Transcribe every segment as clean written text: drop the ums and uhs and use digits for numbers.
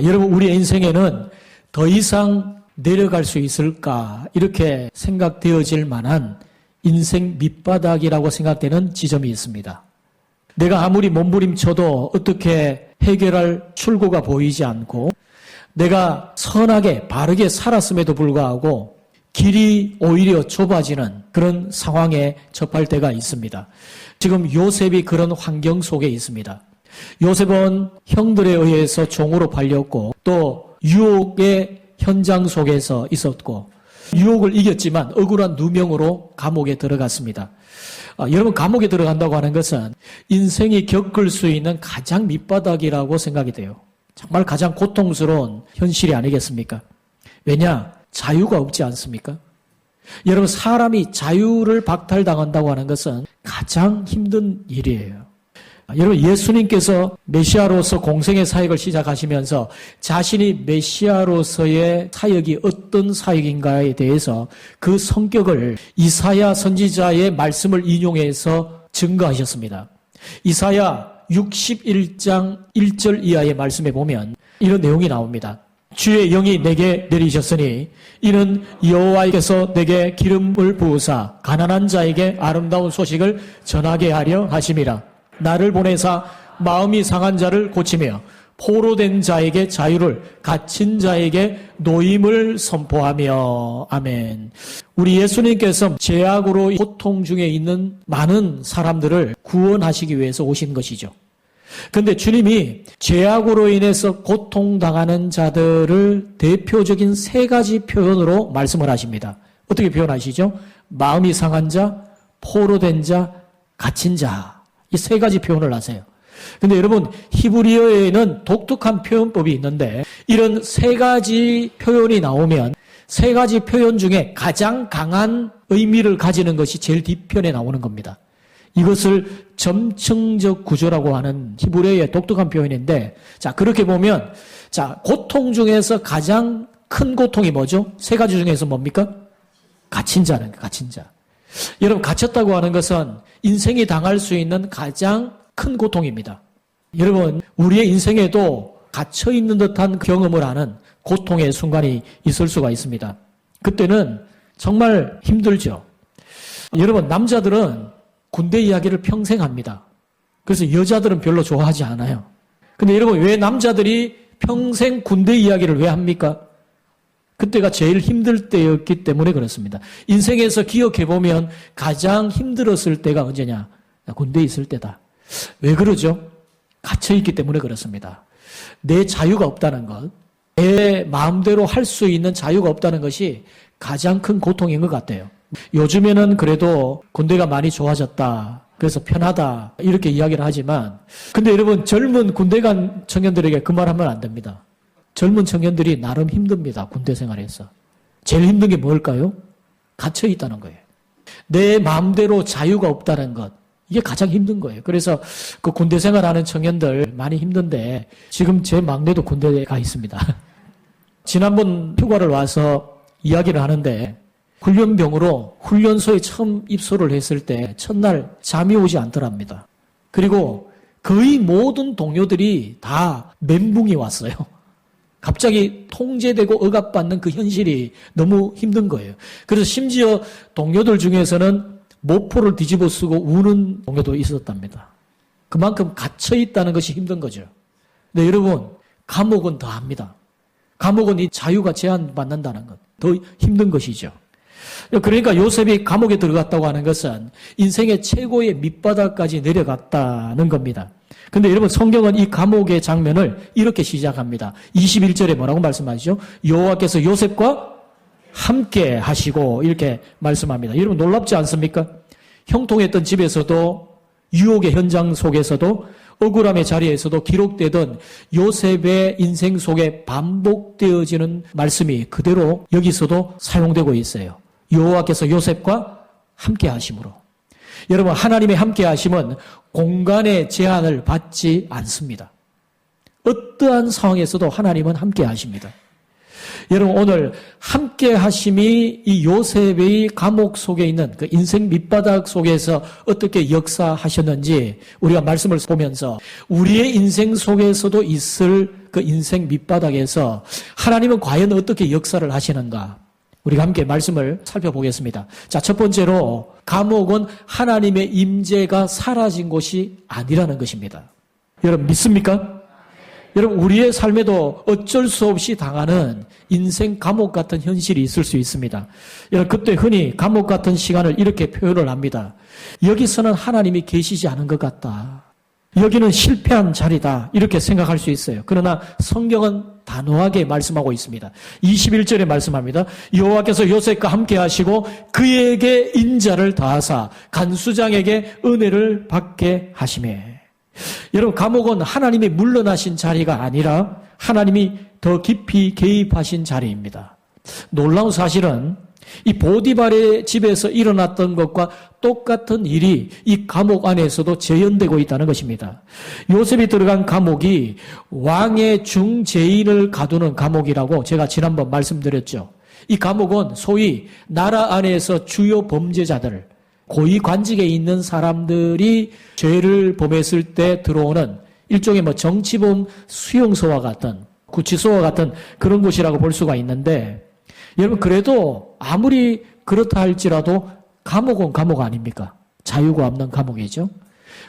여러분, 우리의 인생에는 더 이상 내려갈 수 있을까 이렇게 생각되어질 만한 인생 밑바닥이라고 생각되는 지점이 있습니다. 내가 아무리 몸부림쳐도 어떻게 해결할 출구가 보이지 않고 내가 선하게 바르게 살았음에도 불구하고 길이 오히려 좁아지는 그런 상황에 접할 때가 있습니다. 지금 요셉이 그런 환경 속에 있습니다. 요셉은 형들에 의해서 종으로 팔렸고 또 유혹의 현장 속에서 있었고 유혹을 이겼지만 억울한 누명으로 감옥에 들어갔습니다. 여러분, 감옥에 들어간다고 하는 것은 인생이 겪을 수 있는 가장 밑바닥이라고 생각이 돼요. 정말 가장 고통스러운 현실이 아니겠습니까? 왜냐? 자유가 없지 않습니까? 여러분, 사람이 자유를 박탈당한다고 하는 것은 가장 힘든 일이에요. 여러분, 예수님께서 메시아로서 공생의 사역을 시작하시면서 자신이 메시아로서의 사역이 어떤 사역인가에 대해서 그 성격을 이사야 선지자의 말씀을 인용해서 증거하셨습니다. 이사야 61장 1절 이하의 말씀에 보면 이런 내용이 나옵니다. 주의 영이 내게 내리셨으니 이는 여호와께서 내게 기름을 부으사 가난한 자에게 아름다운 소식을 전하게 하려 하심이라. 나를 보내사 마음이 상한 자를 고치며 포로된 자에게 자유를, 갇힌 자에게 노임을 선포하며. 아멘. 우리 예수님께서 죄악으로 고통 중에 있는 많은 사람들을 구원하시기 위해서 오신 것이죠. 그런데 주님이 죄악으로 인해서 고통당하는 자들을 대표적인 세 가지 표현으로 말씀을 하십니다. 어떻게 표현하시죠? 마음이 상한 자, 포로된 자, 갇힌 자. 이 세 가지 표현을 하세요. 근데 여러분, 히브리어에는 독특한 표현법이 있는데 이런 세 가지 표현이 나오면 세 가지 표현 중에 가장 강한 의미를 가지는 것이 제일 뒤편에 나오는 겁니다. 이것을 점층적 구조라고 하는 히브리어의 독특한 표현인데, 자, 그렇게 보면, 자, 고통 중에서 가장 큰 고통이 뭐죠? 세 가지 중에서 뭡니까? 갇힌 자는, 갇힌 자. 여러분, 갇혔다고 하는 것은 인생이 당할 수 있는 가장 큰 고통입니다. 여러분, 우리의 인생에도 갇혀있는 듯한 경험을 하는 고통의 순간이 있을 수가 있습니다. 그때는 정말 힘들죠. 여러분, 남자들은 군대 이야기를 평생 합니다. 그래서 여자들은 별로 좋아하지 않아요. 근데 여러분, 왜 남자들이 평생 군대 이야기를 왜 합니까? 그때가 제일 힘들 때였기 때문에 그렇습니다. 인생에서 기억해보면 가장 힘들었을 때가 언제냐? 군대에 있을 때다. 왜 그러죠? 갇혀있기 때문에 그렇습니다. 내 자유가 없다는 것, 내 마음대로 할 수 있는 자유가 없다는 것이 가장 큰 고통인 것 같아요. 요즘에는 그래도 군대가 많이 좋아졌다, 그래서 편하다 이렇게 이야기를 하지만, 근데 여러분, 젊은 군대 간 청년들에게 그 말 하면 안 됩니다. 젊은 청년들이 나름 힘듭니다. 군대 생활에서. 제일 힘든 게 뭘까요? 갇혀 있다는 거예요. 내 마음대로 자유가 없다는 것, 이게 가장 힘든 거예요. 그래서 그 군대 생활하는 청년들 많이 힘든데 지금 제 막내도 군대에 가 있습니다. 지난번 휴가를 와서 이야기를 하는데 훈련병으로 훈련소에 처음 입소를 했을 때 첫날 잠이 오지 않더랍니다. 그리고 거의 모든 동료들이 다 멘붕이 왔어요. 갑자기 통제되고 억압받는 그 현실이 너무 힘든 거예요. 그래서 심지어 동료들 중에서는 모포를 뒤집어 쓰고 우는 동료도 있었답니다. 그만큼 갇혀있다는 것이 힘든 거죠. 근데 여러분, 감옥은 더 합니다. 감옥은 이 자유가 제한받는다는 것, 더 힘든 것이죠. 그러니까 요셉이 감옥에 들어갔다고 하는 것은 인생의 최고의 밑바닥까지 내려갔다는 겁니다. 근데 여러분, 성경은 이 감옥의 장면을 이렇게 시작합니다. 21절에 뭐라고 말씀하시죠? 여호와께서 요셉과 함께 하시고 이렇게 말씀합니다. 여러분, 놀랍지 않습니까? 형통했던 집에서도, 유혹의 현장 속에서도, 억울함의 자리에서도 기록되던 요셉의 인생 속에 반복되어지는 말씀이 그대로 여기서도 사용되고 있어요. 여호와께서 요셉과 함께 하심으로. 여러분, 하나님의 함께 하심은 공간의 제한을 받지 않습니다. 어떠한 상황에서도 하나님은 함께 하십니다. 여러분 오늘 함께 하심이 이 요셉의 감옥 속에 있는 그 인생 밑바닥 속에서 어떻게 역사하셨는지 우리가 말씀을 보면서 우리의 인생 속에서도 있을 그 인생 밑바닥에서 하나님은 과연 어떻게 역사를 하시는가 우리가 함께 말씀을 살펴보겠습니다. 자, 첫 번째로 감옥은 하나님의 임재가 사라진 곳이 아니라는 것입니다. 여러분 믿습니까? 여러분 우리의 삶에도 어쩔 수 없이 당하는 인생 감옥 같은 현실이 있을 수 있습니다. 여러분 그때 흔히 감옥 같은 시간을 이렇게 표현을 합니다. 여기서는 하나님이 계시지 않은 것 같다. 여기는 실패한 자리다. 이렇게 생각할 수 있어요. 그러나 성경은 단호하게 말씀하고 있습니다. 21절에 말씀합니다. 여호와께서 요셉과 함께 하시고 그에게 인자를 더하사 간수장에게 은혜를 받게 하시매. 여러분 감옥은 하나님이 물러나신 자리가 아니라 하나님이 더 깊이 개입하신 자리입니다. 놀라운 사실은 이 보디발의 집에서 일어났던 것과 똑같은 일이 이 감옥 안에서도 재현되고 있다는 것입니다. 요셉이 들어간 감옥이 왕의 중재인을 가두는 감옥이라고 제가 지난번 말씀드렸죠. 이 감옥은 소위 나라 안에서 주요 범죄자들 고위 관직에 있는 사람들이 죄를 범했을 때 들어오는 일종의 정치범 수용소와 같은 구치소와 같은 그런 곳이라고 볼 수가 있는데 여러분 그래도 아무리 그렇다 할지라도 감옥은 감옥 아닙니까? 자유가 없는 감옥이죠.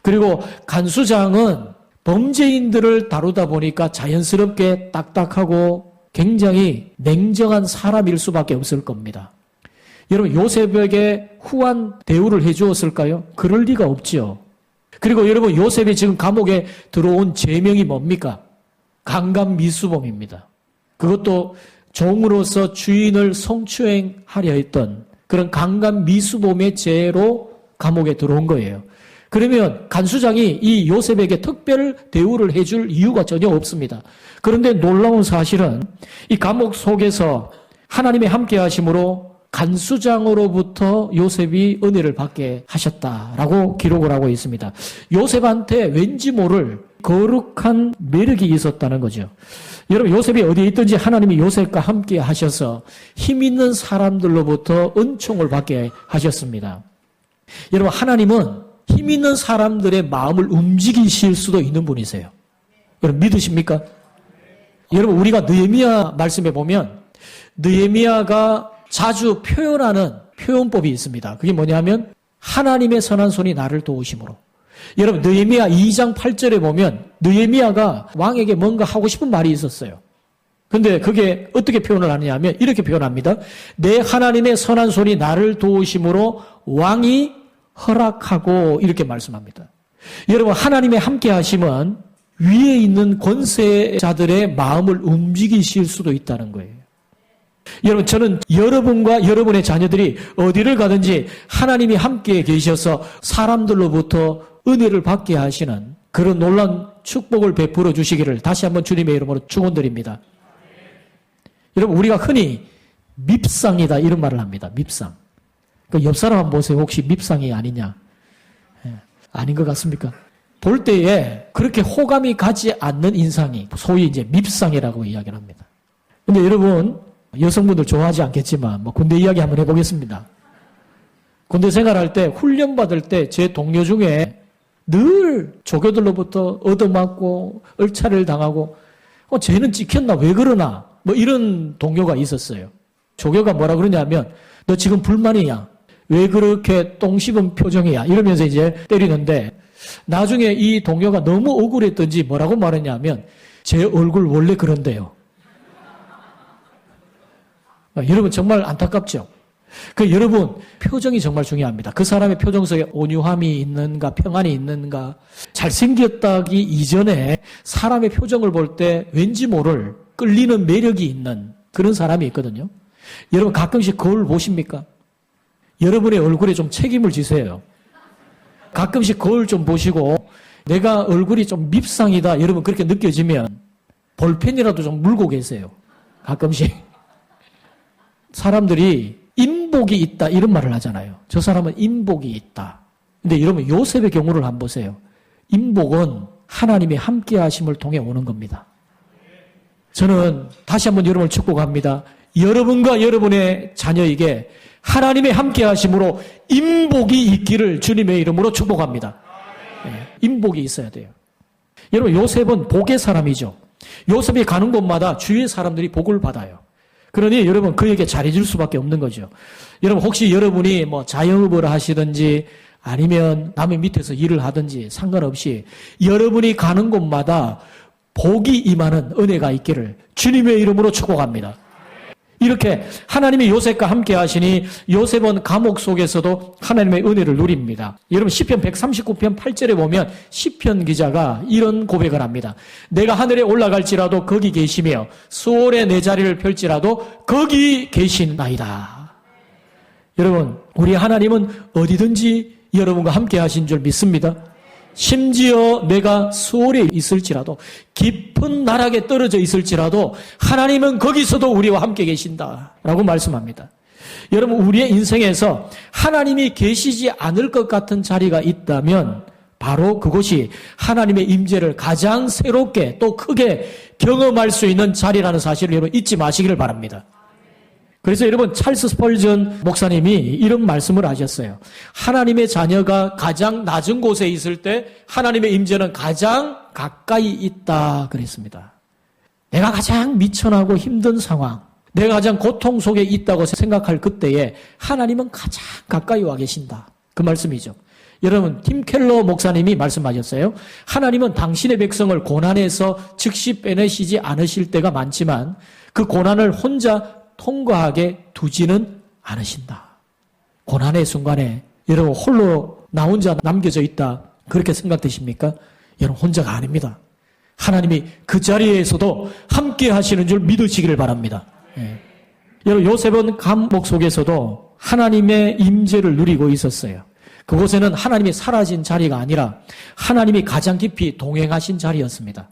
그리고 간수장은 범죄인들을 다루다 보니까 자연스럽게 딱딱하고 굉장히 냉정한 사람일 수밖에 없을 겁니다. 여러분 요셉에게 후한 대우를 해주었을까요? 그럴 리가 없죠. 그리고 여러분 요셉이 지금 감옥에 들어온 죄명이 뭡니까? 강간미수범입니다. 그것도 종으로서 주인을 성추행하려 했던 그런 강간미수범의 죄로 감옥에 들어온 거예요. 그러면 간수장이 이 요셉에게 특별 대우를 해줄 이유가 전혀 없습니다. 그런데 놀라운 사실은 이 감옥 속에서 하나님의 함께 하심으로 간수장으로부터 요셉이 은혜를 받게 하셨다라고 기록을 하고 있습니다. 요셉한테 왠지 모를 거룩한 매력이 있었다는 거죠. 여러분 요셉이 어디에 있든지 하나님이 요셉과 함께 하셔서 힘 있는 사람들로부터 은총을 받게 하셨습니다. 여러분 하나님은 힘 있는 사람들의 마음을 움직이실 수도 있는 분이세요. 여러분 믿으십니까? 여러분 우리가 느헤미야 말씀에 보면 느헤미야가 자주 표현하는 표현법이 있습니다. 그게 뭐냐면 하나님의 선한 손이 나를 도우심으로. 여러분 느헤미야 2장 8절에 보면 느헤미야가 왕에게 뭔가 하고 싶은 말이 있었어요. 근데 그게 어떻게 표현을 하느냐 하면 이렇게 표현합니다. 내 하나님의 선한 손이 나를 도우심으로 왕이 허락하고 이렇게 말씀합니다. 여러분 하나님의 함께 하심은 위에 있는 권세자들의 마음을 움직이실 수도 있다는 거예요. 여러분 저는 여러분과 여러분의 자녀들이 어디를 가든지 하나님이 함께 계셔서 사람들로부터 은혜를 받게 하시는 그런 놀라운 축복을 베풀어 주시기를 다시 한번 주님의 이름으로 축원드립니다. 여러분 우리가 흔히 밉상이다 이런 말을 합니다. 밉상. 그 옆 사람 한번 보세요. 혹시 밉상이 아니냐? 아닌 것 같습니까? 볼 때에 그렇게 호감이 가지 않는 인상이 소위 이제 밉상이라고 이야기를 합니다. 근데 여러분 여성분들 좋아하지 않겠지만 군대 이야기 한번 해보겠습니다. 군대 생활할 때 훈련 받을 때 제 동료 중에 늘 조교들로부터 얻어맞고 얼차례를 당하고 쟤는 찍혔나 왜 그러나 이런 동료가 있었어요. 조교가 뭐라 그러냐면 너 지금 불만이야. 왜 그렇게 똥 씹은 표정이야. 이러면서 이제 때리는데 나중에 이 동료가 너무 억울했던지 뭐라고 말했냐면 제 얼굴 원래 그런데요. 여러분 정말 안타깝죠? 여러분 표정이 정말 중요합니다. 그 사람의 표정 속에 온유함이 있는가 평안이 있는가 잘생겼다기 이전에 사람의 표정을 볼 때 왠지 모를 끌리는 매력이 있는 그런 사람이 있거든요. 여러분 가끔씩 거울 보십니까? 여러분의 얼굴에 좀 책임을 지세요. 가끔씩 거울 좀 보시고 내가 얼굴이 좀 밉상이다 여러분 그렇게 느껴지면 볼펜이라도 좀 물고 계세요. 가끔씩 사람들이 인복이 있다 이런 말을 하잖아요. 저 사람은 인복이 있다. 근데 여러분 요셉의 경우를 한번 보세요. 인복은 하나님의 함께 하심을 통해 오는 겁니다. 저는 다시 한번 여러분을 축복합니다. 여러분과 여러분의 자녀에게 하나님의 함께 하심으로 인복이 있기를 주님의 이름으로 축복합니다. 인복이 있어야 돼요. 여러분, 요셉은 복의 사람이죠. 요셉이 가는 곳마다 주위의 사람들이 복을 받아요. 그러니 여러분, 그에게 잘해줄 수밖에 없는 거죠. 여러분, 혹시 여러분이 뭐 자영업을 하시든지 아니면 남의 밑에서 일을 하든지 상관없이 여러분이 가는 곳마다 복이 임하는 은혜가 있기를 주님의 이름으로 축복합니다. 이렇게 하나님이 요셉과 함께 하시니 요셉은 감옥 속에서도 하나님의 은혜를 누립니다. 여러분, 시편 139편 8절에 보면 시편 기자가 이런 고백을 합니다. 내가 하늘에 올라갈지라도 거기 계시며 수월에 내 자리를 펼지라도 거기 계신나이다. 여러분, 우리 하나님은 어디든지 여러분과 함께 하신 줄 믿습니다. 심지어 내가 수월에 있을지라도 깊은 나락에 떨어져 있을지라도 하나님은 거기서도 우리와 함께 계신다라고 말씀합니다. 여러분, 우리의 인생에서 하나님이 계시지 않을 것 같은 자리가 있다면 바로 그곳이 하나님의 임재를 가장 새롭게 또 크게 경험할 수 있는 자리라는 사실을 여러분 잊지 마시기를 바랍니다. 그래서 여러분, 찰스 스펄전 목사님이 이런 말씀을 하셨어요. 하나님의 자녀가 가장 낮은 곳에 있을 때 하나님의 임재는 가장 가까이 있다 그랬습니다. 내가 가장 미천하고 힘든 상황, 내가 가장 고통 속에 있다고 생각할 그때에 하나님은 가장 가까이 와 계신다. 그 말씀이죠. 여러분, 팀 켈러 목사님이 말씀하셨어요. 하나님은 당신의 백성을 고난에서 즉시 빼내시지 않으실 때가 많지만 그 고난을 혼자 통과하게 두지는 않으신다. 고난의 순간에 여러분 홀로 나 혼자 남겨져 있다 그렇게 생각되십니까? 여러분, 혼자가 아닙니다. 하나님이 그 자리에서도 함께 하시는 줄 믿으시기를 바랍니다. 여러분, 요셉은 감옥 속에서도 하나님의 임재를 누리고 있었어요. 그곳에는 하나님이 사라진 자리가 아니라 하나님이 가장 깊이 동행하신 자리였습니다.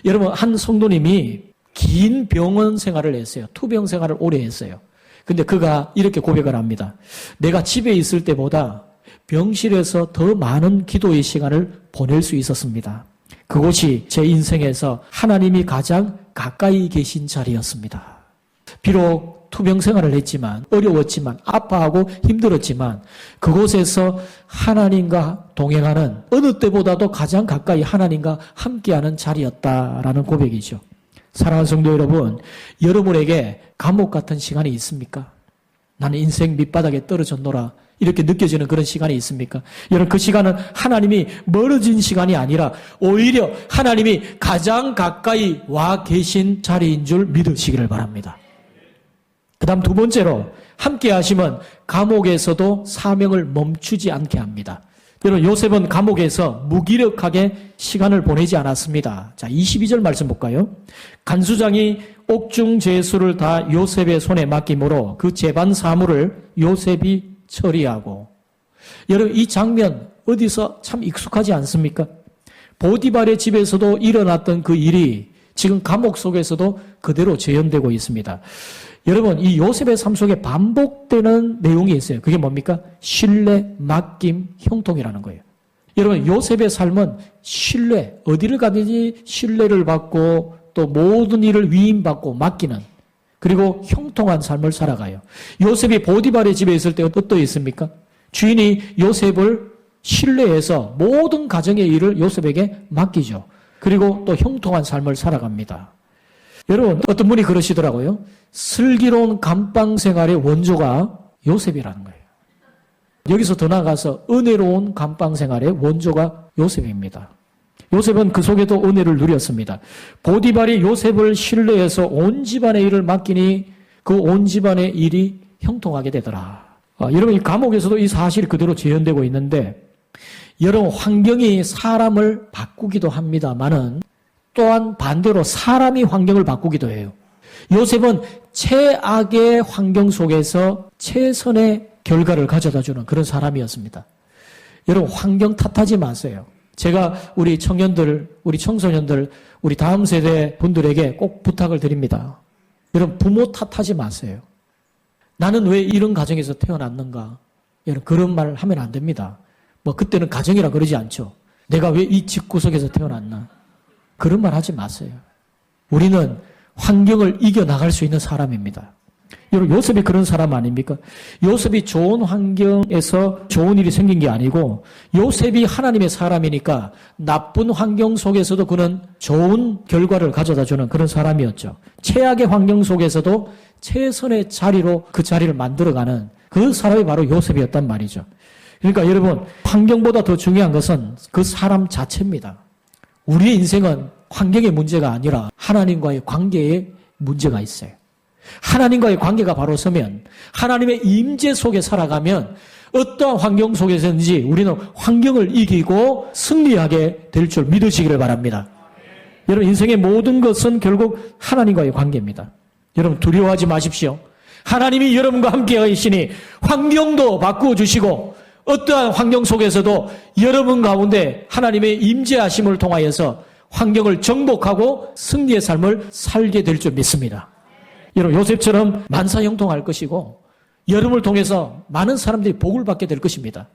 여러분, 한 성도님이 긴 병원 생활을 했어요. 투병 생활을 오래 했어요. 근데 그가 이렇게 고백을 합니다. 내가 집에 있을 때보다 병실에서 더 많은 기도의 시간을 보낼 수 있었습니다. 그곳이 제 인생에서 하나님이 가장 가까이 계신 자리였습니다. 비록 투병 생활을 했지만, 어려웠지만, 아파하고 힘들었지만 그곳에서 하나님과 동행하는 어느 때보다도 가장 가까이 하나님과 함께하는 자리였다라는 고백이죠. 사랑하는 성도 여러분, 여러분에게 감옥 같은 시간이 있습니까? 나는 인생 밑바닥에 떨어졌노라 이렇게 느껴지는 그런 시간이 있습니까? 여러분, 그 시간은 하나님이 멀어진 시간이 아니라 오히려 하나님이 가장 가까이 와 계신 자리인 줄 믿으시기를 바랍니다. 그 다음 두 번째로 함께 하시면 감옥에서도 사명을 멈추지 않게 합니다. 여러분, 요셉은 감옥에서 무기력하게 시간을 보내지 않았습니다. 자, 22절 말씀 볼까요? 간수장이 옥중 제수를 다 요셉의 손에 맡김으로 그 재반 사물을 요셉이 처리하고. 여러분, 이 장면 어디서 참 익숙하지 않습니까? 보디발의 집에서도 일어났던 그 일이 지금 감옥 속에서도 그대로 재현되고 있습니다. 여러분, 이 요셉의 삶 속에 반복되는 내용이 있어요. 그게 뭡니까? 신뢰, 맡김, 형통이라는 거예요. 여러분, 요셉의 삶은 신뢰, 어디를 가든지 신뢰를 받고 또 모든 일을 위임받고 맡기는, 그리고 형통한 삶을 살아가요. 요셉이 보디발의 집에 있을 때 어떠했습니까? 주인이 요셉을 신뢰해서 모든 가정의 일을 요셉에게 맡기죠. 그리고 또 형통한 삶을 살아갑니다. 여러분, 어떤 분이 그러시더라고요. 슬기로운 감방 생활의 원조가 요셉이라는 거예요. 여기서 더 나아가서 은혜로운 감방 생활의 원조가 요셉입니다. 요셉은 그 속에도 은혜를 누렸습니다. 보디발이 요셉을 신뢰해서 온 집안의 일을 맡기니 그 온 집안의 일이 형통하게 되더라. 여러분, 이 감옥에서도 이 사실이 그대로 재현되고 있는데, 여러분, 환경이 사람을 바꾸기도 합니다만은 또한 반대로 사람이 환경을 바꾸기도 해요. 요셉은 최악의 환경 속에서 최선의 결과를 가져다주는 그런 사람이었습니다. 여러분, 환경 탓하지 마세요. 제가 우리 청년들, 우리 청소년들, 우리 다음 세대 분들에게 꼭 부탁을 드립니다. 여러분, 부모 탓하지 마세요. 나는 왜 이런 가정에서 태어났는가? 여러분, 그런 말 하면 안 됩니다. 뭐 그때는 가정이라 그러지 않죠. 내가 왜 이 집구석에서 태어났나? 그런 말 하지 마세요. 우리는 환경을 이겨나갈 수 있는 사람입니다. 여러분, 요셉이 그런 사람 아닙니까? 요셉이 좋은 환경에서 좋은 일이 생긴 게 아니고 요셉이 하나님의 사람이니까 나쁜 환경 속에서도 그는 좋은 결과를 가져다 주는 그런 사람이었죠. 최악의 환경 속에서도 최선의 자리로 그 자리를 만들어가는 그 사람이 바로 요셉이었단 말이죠. 그러니까 여러분, 환경보다 더 중요한 것은 그 사람 자체입니다. 우리의 인생은 환경의 문제가 아니라 하나님과의 관계에 문제가 있어요. 하나님과의 관계가 바로 서면, 하나님의 임재 속에 살아가면 어떠한 환경 속에서든지 우리는 환경을 이기고 승리하게 될 줄 믿으시기를 바랍니다. 여러분, 인생의 모든 것은 결국 하나님과의 관계입니다. 여러분, 두려워하지 마십시오. 하나님이 여러분과 함께 하시니 환경도 바꾸어 주시고 어떠한 환경 속에서도 여러분 가운데 하나님의 임재하심을 통하여서 환경을 정복하고 승리의 삶을 살게 될 줄 믿습니다. 여러분, 요셉처럼 만사형통할 것이고 여러분을 통해서 많은 사람들이 복을 받게 될 것입니다.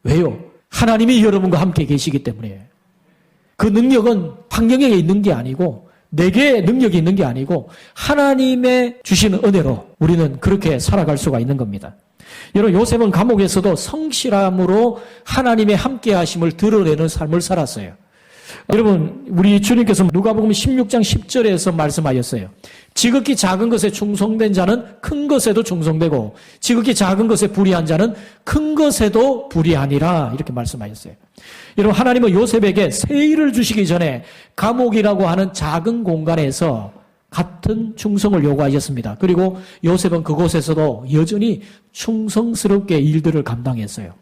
왜요? 하나님이 여러분과 함께 계시기 때문이에요. 그 능력은 환경에 있는 게 아니고 내게 능력이 있는 게 아니고 하나님의 주시는 은혜로 우리는 그렇게 살아갈 수가 있는 겁니다. 여러분, 요셉은 감옥에서도 성실함으로 하나님의 함께하심을 드러내는 삶을 살았어요. 여러분, 우리 주님께서 누가복음 16장 10절에서 말씀하셨어요. 지극히 작은 것에 충성된 자는 큰 것에도 충성되고 지극히 작은 것에 불의한 자는 큰 것에도 불의하니라, 이렇게 말씀하셨어요. 여러분, 하나님은 요셉에게 새 일을 주시기 전에 감옥이라고 하는 작은 공간에서 같은 충성을 요구하셨습니다. 그리고 요셉은 그곳에서도 여전히 충성스럽게 일들을 감당했어요.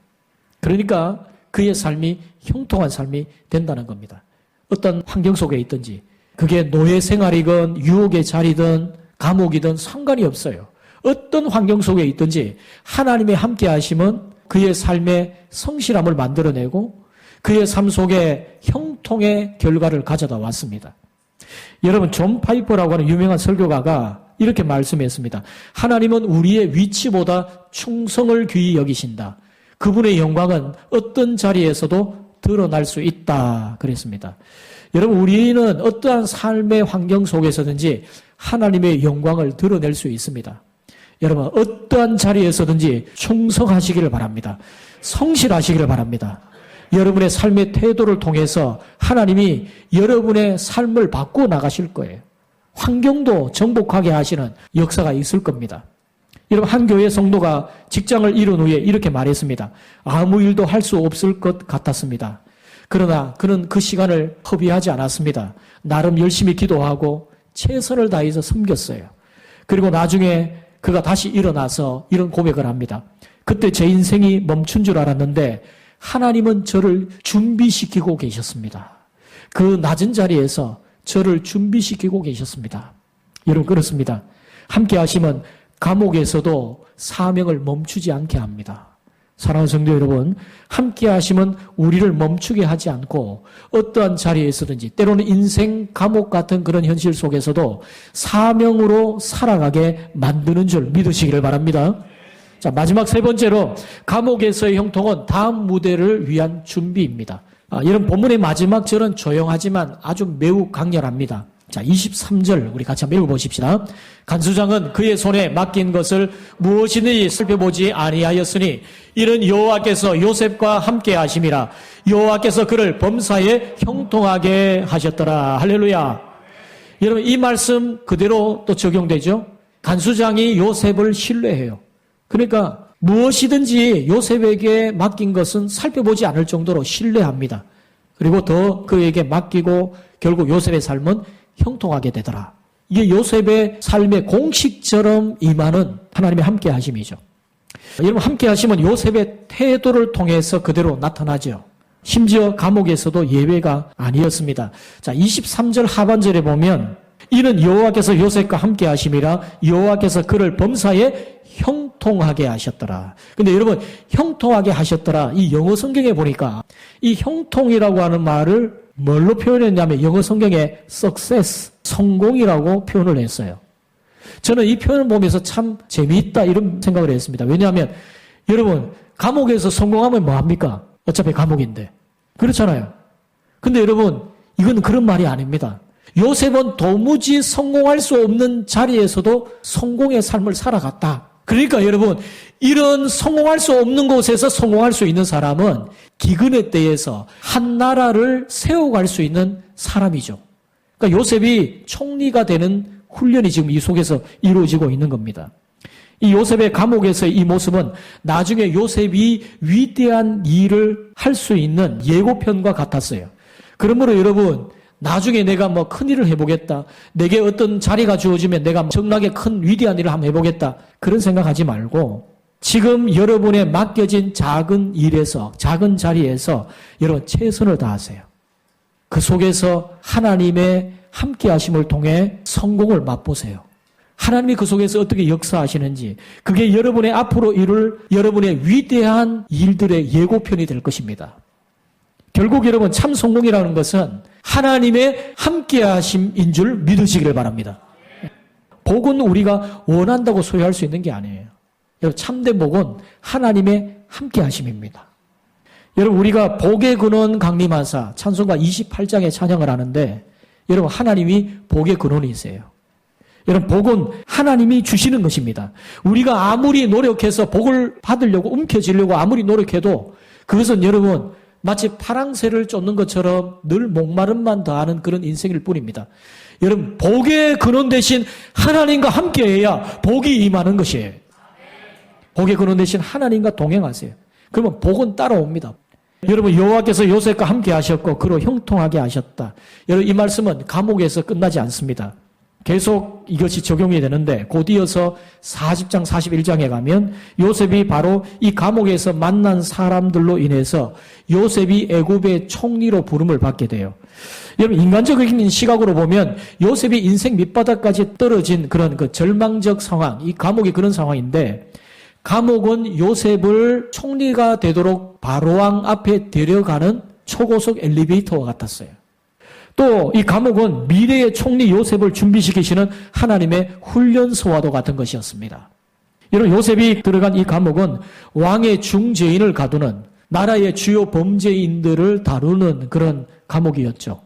그러니까 그의 삶이 형통한 삶이 된다는 겁니다. 어떤 환경 속에 있든지 그게 노예 생활이건 유혹의 자리든 감옥이든 상관이 없어요. 어떤 환경 속에 있든지 하나님의 함께 하심은 그의 삶의 성실함을 만들어내고 그의 삶 속에 형통의 결과를 가져다 왔습니다. 여러분, 존 파이퍼라고 하는 유명한 설교가가 이렇게 말씀했습니다. 하나님은 우리의 위치보다 충성을 귀히 여기신다. 그분의 영광은 어떤 자리에서도 드러날 수 있다, 그랬습니다. 여러분, 우리는 어떠한 삶의 환경 속에서든지 하나님의 영광을 드러낼 수 있습니다. 여러분, 어떠한 자리에서든지 충성하시기를 바랍니다. 성실하시기를 바랍니다. 여러분의 삶의 태도를 통해서 하나님이 여러분의 삶을 바꾸어 나가실 거예요. 환경도 정복하게 하시는 역사가 있을 겁니다. 여러분, 한 교회 성도가 직장을 잃은 후에 이렇게 말했습니다. 아무 일도 할 수 없을 것 같았습니다. 그러나 그는 그 시간을 허비하지 않았습니다. 나름 열심히 기도하고 최선을 다해서 섬겼어요. 그리고 나중에 그가 다시 일어나서 이런 고백을 합니다. 그때 제 인생이 멈춘 줄 알았는데 하나님은 저를 준비시키고 계셨습니다. 그 낮은 자리에서 저를 준비시키고 계셨습니다. 여러분, 그렇습니다. 함께 하시면 감옥에서도 사명을 멈추지 않게 합니다. 사랑하는 성도 여러분, 함께 하시면 우리를 멈추게 하지 않고 어떠한 자리에 있어든지 때로는 인생 감옥 같은 그런 현실 속에서도 사명으로 살아가게 만드는 줄 믿으시기를 바랍니다. 자, 마지막 세 번째로 감옥에서의 형통은 다음 무대를 위한 준비입니다. 이런 본문의 마지막 절은 조용하지만 아주 매우 강렬합니다. 자, 23절 우리 같이 한번 읽어보십시다. 간수장은 그의 손에 맡긴 것을 무엇이든지 살펴보지 아니하였으니 이는 여호와께서 요셉과 함께 하심이라. 여호와께서 그를 범사에 형통하게 하셨더라. 할렐루야. 여러분, 이 말씀 그대로 또 적용되죠. 간수장이 요셉을 신뢰해요. 그러니까 무엇이든지 요셉에게 맡긴 것은 살펴보지 않을 정도로 신뢰합니다. 그리고 더 그에게 맡기고 결국 요셉의 삶은 형통하게 되더라. 이게 요셉의 삶의 공식처럼 임하는 하나님의 함께 하심이죠. 여러분, 함께 하심은 요셉의 태도를 통해서 그대로 나타나죠. 심지어 감옥에서도 예외가 아니었습니다. 자, 23절 하반절에 보면 이는 여호와께서 요셉과 함께 하심이라. 여호와께서 그를 범사에 형통하게 하셨더라. 근데 여러분, 형통하게 하셨더라, 이 영어 성경에 보니까 이 형통이라고 하는 말을 뭘로 표현했냐면 영어 성경에 success, 성공이라고 표현을 했어요. 저는 이 표현을 보면서 참 재미있다 이런 생각을 했습니다. 왜냐하면 여러분, 감옥에서 성공하면 뭐합니까? 어차피 감옥인데. 그렇잖아요. 근데 여러분, 이건 그런 말이 아닙니다. 요셉은 도무지 성공할 수 없는 자리에서도 성공의 삶을 살아갔다. 그러니까 여러분, 이런 성공할 수 없는 곳에서 성공할 수 있는 사람은 기근의 때에서 한 나라를 세워갈 수 있는 사람이죠. 그러니까 요셉이 총리가 되는 훈련이 지금 이 속에서 이루어지고 있는 겁니다. 이 요셉의 감옥에서의 이 모습은 나중에 요셉이 위대한 일을 할 수 있는 예고편과 같았어요. 그러므로 여러분, 나중에 내가 뭐 큰일을 해보겠다, 내게 어떤 자리가 주어지면 내가 엄청나게 큰 위대한 일을 한번 해보겠다, 그런 생각하지 말고 지금 여러분의 맡겨진 작은 일에서, 작은 자리에서 여러분 최선을 다하세요. 그 속에서 하나님의 함께 하심을 통해 성공을 맛보세요. 하나님이 그 속에서 어떻게 역사하시는지, 그게 여러분의 앞으로 이룰 여러분의 위대한 일들의 예고편이 될 것입니다. 결국 여러분, 참 성공이라는 것은 하나님의 함께 하심인 줄 믿으시기를 바랍니다. 복은 우리가 원한다고 소유할 수 있는 게 아니에요. 여러분, 참된 복은 하나님의 함께 하심입니다. 여러분, 우리가 복의 근원 강림하사 찬송가 28장의 찬양을 하는데 여러분, 하나님이 복의 근원이세요. 여러분, 복은 하나님이 주시는 것입니다. 우리가 아무리 노력해서 복을 받으려고 움켜쥐려고 아무리 노력해도 그것은 여러분 마치 파랑새를 쫓는 것처럼 늘 목마름만 더하는 그런 인생일 뿐입니다. 여러분, 복의 근원 대신 하나님과 함께해야 복이 임하는 것이에요. 복의 근원 대신 하나님과 동행하세요. 그러면 복은 따라옵니다. 여러분, 여호와께서 요셉과 함께 하셨고 그로 형통하게 하셨다. 여러분, 이 말씀은 감옥에서 끝나지 않습니다. 계속 이것이 적용이 되는데 곧 이어서 40장 41장에 가면 요셉이 바로 이 감옥에서 만난 사람들로 인해서 요셉이 애굽의 총리로 부름을 받게 돼요. 여러분, 인간적인 시각으로 보면 요셉이 인생 밑바닥까지 떨어진 그런 그 절망적 상황, 이 감옥이 그런 상황인데 감옥은 요셉을 총리가 되도록 바로왕 앞에 데려가는 초고속 엘리베이터와 같았어요. 또 이 감옥은 미래의 총리 요셉을 준비시키시는 하나님의 훈련소와도 같은 것이었습니다. 여러분, 요셉이 들어간 이 감옥은 왕의 중죄인을 가두는, 나라의 주요 범죄인들을 다루는 그런 감옥이었죠.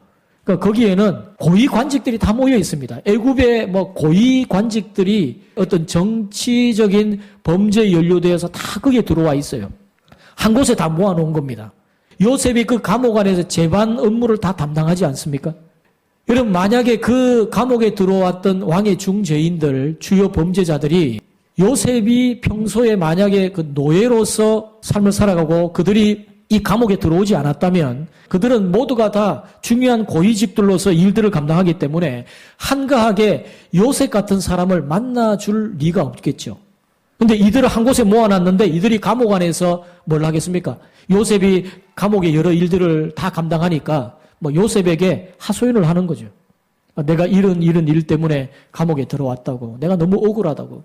그러니까 거기에는 고위 관직들이 다 모여 있습니다. 애굽의 뭐 고위 관직들이 어떤 정치적인 범죄에 연루되어서 다 거기에 들어와 있어요. 한 곳에 다 모아놓은 겁니다. 요셉이 그 감옥 안에서 재반 업무를 다 담당하지 않습니까? 여러분, 만약에 그 감옥에 들어왔던 왕의 중죄인들, 주요 범죄자들이 요셉이 평소에 만약에 그 노예로서 삶을 살아가고 그들이 이 감옥에 들어오지 않았다면 그들은 모두가 다 중요한 고위직들로서 일들을 감당하기 때문에 한가하게 요셉 같은 사람을 만나줄 리가 없겠죠. 근데 이들을 한 곳에 모아놨는데 이들이 감옥 안에서 뭘 하겠습니까? 요셉이 감옥의 여러 일들을 다 감당하니까 뭐 요셉에게 하소연을 하는 거죠. 내가 이런 일 때문에 감옥에 들어왔다고. 내가 너무 억울하다고.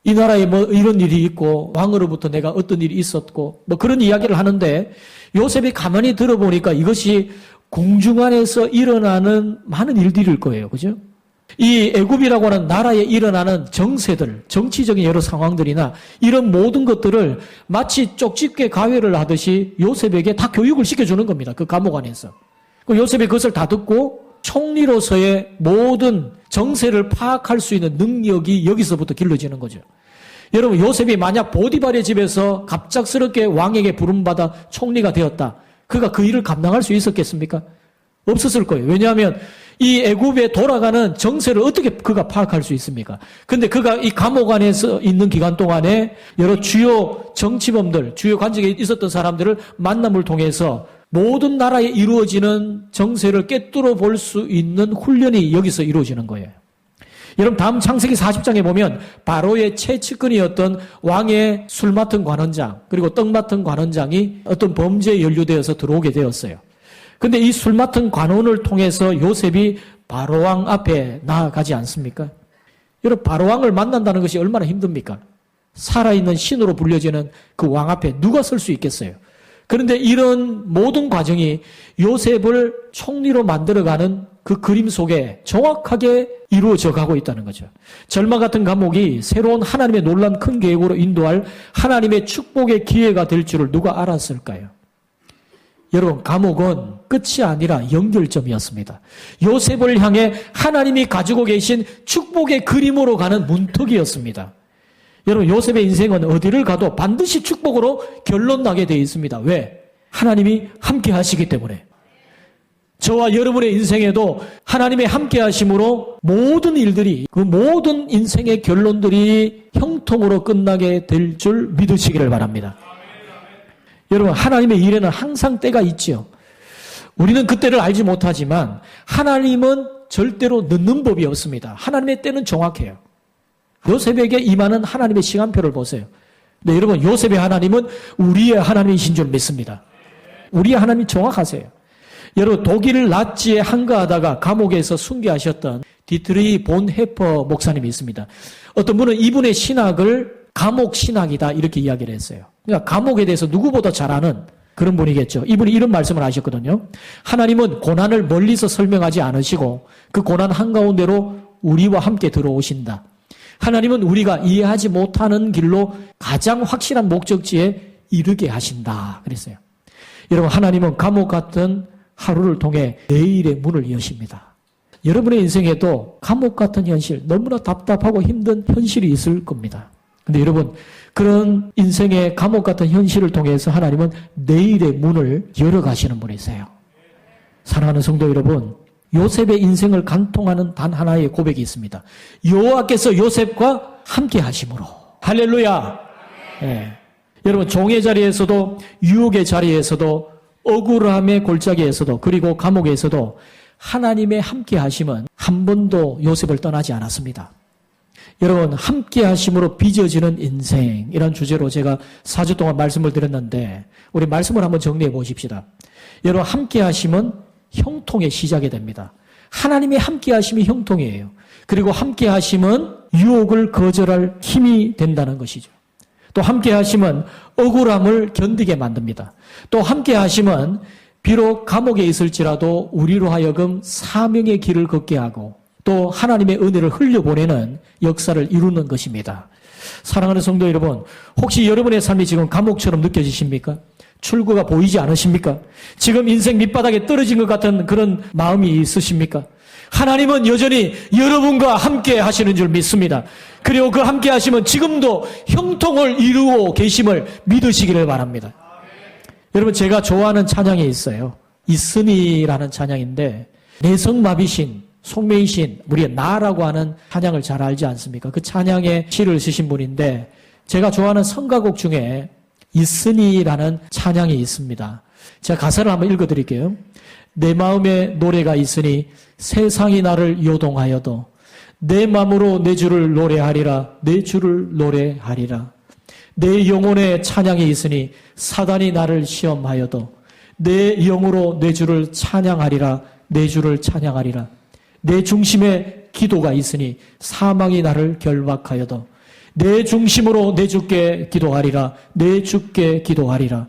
이 나라에 뭐 이런 일이 있고 왕으로부터 내가 어떤 일이 있었고 뭐 그런 이야기를 하는데 요셉이 가만히 들어보니까 이것이 궁중 안에서 일어나는 많은 일들일 거예요. 그죠? 이 애굽이라고 하는 나라에 일어나는 정세들, 정치적인 여러 상황들이나 이런 모든 것들을 마치 쪽집게 가회를 하듯이 요셉에게 다 교육을 시켜주는 겁니다. 그 감옥 안에서. 요셉이 그것을 다 듣고 총리로서의 모든 정세를 파악할 수 있는 능력이 여기서부터 길러지는 거죠. 여러분, 요셉이 만약 보디발의 집에서 갑작스럽게 왕에게 부름받아 총리가 되었다. 그가 그 일을 감당할 수 있었겠습니까? 없었을 거예요. 왜냐하면 이 애굽에 돌아가는 정세를 어떻게 그가 파악할 수 있습니까? 근데 그가 이 감옥 안에서 있는 기간 동안에 여러 주요 정치범들, 주요 관직에 있었던 사람들을 만남을 통해서 모든 나라에 이루어지는 정세를 꿰뚫어 볼 수 있는 훈련이 여기서 이루어지는 거예요. 여러분, 다음 창세기 40장에 보면 바로의 최측근이었던 왕의 술 맡은 관원장 그리고 떡 맡은 관원장이 어떤 범죄에 연루되어서 들어오게 되었어요. 근데 이 술 맡은 관원을 통해서 요셉이 바로왕 앞에 나아가지 않습니까? 여러분, 바로왕을 만난다는 것이 얼마나 힘듭니까? 살아있는 신으로 불려지는 그 왕 앞에 누가 설 수 있겠어요? 그런데 이런 모든 과정이 요셉을 총리로 만들어가는 그 그림 속에 정확하게 이루어져 가고 있다는 거죠. 절마 같은 감옥이 새로운 하나님의 놀란 큰 계획으로 인도할 하나님의 축복의 기회가 될 줄을 누가 알았을까요? 여러분, 감옥은 끝이 아니라 연결점이었습니다. 요셉을 향해 하나님이 가지고 계신 축복의 그림으로 가는 문턱이었습니다. 여러분, 요셉의 인생은 어디를 가도 반드시 축복으로 결론 나게 되어 있습니다. 왜? 하나님이 함께 하시기 때문에. 저와 여러분의 인생에도 하나님의 함께 하심으로 모든 일들이, 그 모든 인생의 결론들이 형통으로 끝나게 될 줄 믿으시기를 바랍니다. 여러분, 하나님의 일에는 항상 때가 있죠. 우리는 그때를 알지 못하지만 하나님은 절대로 늦는 법이 없습니다. 하나님의 때는 정확해요. 요셉에게 임하는 하나님의 시간표를 보세요. 네, 여러분, 요셉의 하나님은 우리의 하나님이신 줄 믿습니다. 우리의 하나님이 정확하세요. 여러분, 독일 나치에 항거하다가 감옥에서 순교하셨던 디트리 본 헤퍼 목사님이 있습니다. 어떤 분은 이분의 신학을 감옥 신학이다 이렇게 이야기를 했어요. 그러니까 감옥에 대해서 누구보다 잘 아는 그런 분이겠죠. 이분이 이런 말씀을 하셨거든요. 하나님은 고난을 멀리서 설명하지 않으시고 그 고난 한가운데로 우리와 함께 들어오신다. 하나님은 우리가 이해하지 못하는 길로 가장 확실한 목적지에 이르게 하신다. 그랬어요. 여러분, 하나님은 감옥 같은 하루를 통해 내일의 문을 여십니다. 여러분의 인생에도 감옥 같은 현실, 너무나 답답하고 힘든 현실이 있을 겁니다. 근데 여러분, 그런 인생의 감옥 같은 현실을 통해서 하나님은 내일의 문을 열어가시는 분이세요. 사랑하는 성도 여러분, 요셉의 인생을 간통하는 단 하나의 고백이 있습니다. 여호와께서 요셉과 함께 하심으로. 할렐루야. 네. 여러분, 종의 자리에서도 유혹의 자리에서도 억울함의 골짜기에서도 그리고 감옥에서도 하나님의 함께 하심은 한 번도 요셉을 떠나지 않았습니다. 여러분, 함께 하심으로 빚어지는 인생, 이런 주제로 제가 4주 동안 말씀을 드렸는데 우리 말씀을 한번 정리해 보십시다. 여러분, 함께 하심은 형통의 시작이 됩니다. 하나님의 함께 하심이 형통이에요. 그리고 함께 하심은 유혹을 거절할 힘이 된다는 것이죠. 또 함께 하심은 억울함을 견디게 만듭니다. 또 함께 하심은 비록 감옥에 있을지라도 우리로 하여금 사명의 길을 걷게 하고 또 하나님의 은혜를 흘려보내는 역사를 이루는 것입니다. 사랑하는 성도 여러분, 혹시 여러분의 삶이 지금 감옥처럼 느껴지십니까? 출구가 보이지 않으십니까? 지금 인생 밑바닥에 떨어진 것 같은 그런 마음이 있으십니까? 하나님은 여전히 여러분과 함께 하시는 줄 믿습니다. 그리고 그 함께 하심은 지금도 형통을 이루어 계심을 믿으시기를 바랍니다. 여러분, 제가 좋아하는 찬양이 있어요. 있으니라는 찬양인데 내성마비신, 속매이신 우리의 나라고 하는 찬양을 잘 알지 않습니까? 그 찬양의 시를 쓰신 분인데 제가 좋아하는 성가곡 중에 있으니라는 찬양이 있습니다. 제가 가사를 한번 읽어드릴게요. 내 마음에 노래가 있으니 세상이 나를 요동하여도 내 마음으로 내 주를 노래하리라. 내 주를 노래하리라. 내 영혼에 찬양이 있으니 사단이 나를 시험하여도 내 영으로 내 주를 찬양하리라. 내 주를 찬양하리라. 내 중심에 기도가 있으니 사망이 나를 결박하여도 내 중심으로 내 주께 기도하리라. 내 주께 기도하리라.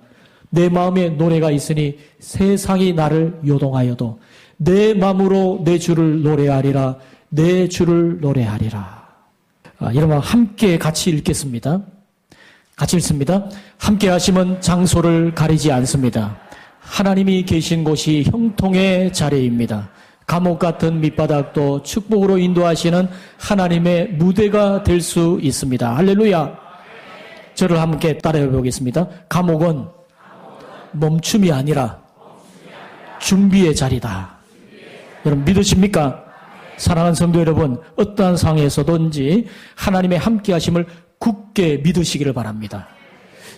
내 마음에 노래가 있으니 세상이 나를 요동하여도 내 마음으로 내 주를 노래하리라. 내 주를 노래하리라. 여러분, 함께 같이 읽겠습니다. 같이 읽습니다. 함께 하심은 장소를 가리지 않습니다. 하나님이 계신 곳이 형통의 자리입니다. 감옥 같은 밑바닥도 축복으로 인도하시는 하나님의 무대가 될 수 있습니다. 할렐루야. 저를 함께 따라해 보겠습니다. 감옥은 멈춤이 아니라 준비의 자리다. 여러분, 믿으십니까? 사랑하는 성도 여러분, 어떠한 상황에서든지 하나님의 함께 하심을 굳게 믿으시기를 바랍니다.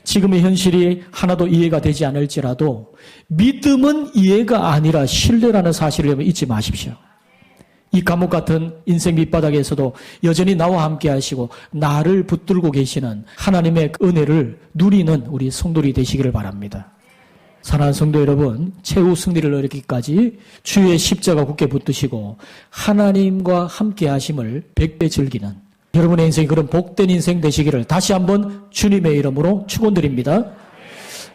지금의 현실이 하나도 이해가 되지 않을지라도 믿음은 이해가 아니라 신뢰라는 사실을 잊지 마십시오. 이 감옥 같은 인생 밑바닥에서도 여전히 나와 함께 하시고 나를 붙들고 계시는 하나님의 은혜를 누리는 우리 성도들이 되시기를 바랍니다. 사랑하는 성도 여러분, 최후 승리를 얻기까지 주의 십자가 굳게 붙드시고 하나님과 함께 하심을 100배 즐기는 여러분의 인생이 그런 복된 인생 되시기를 다시 한번 주님의 이름으로 축원드립니다.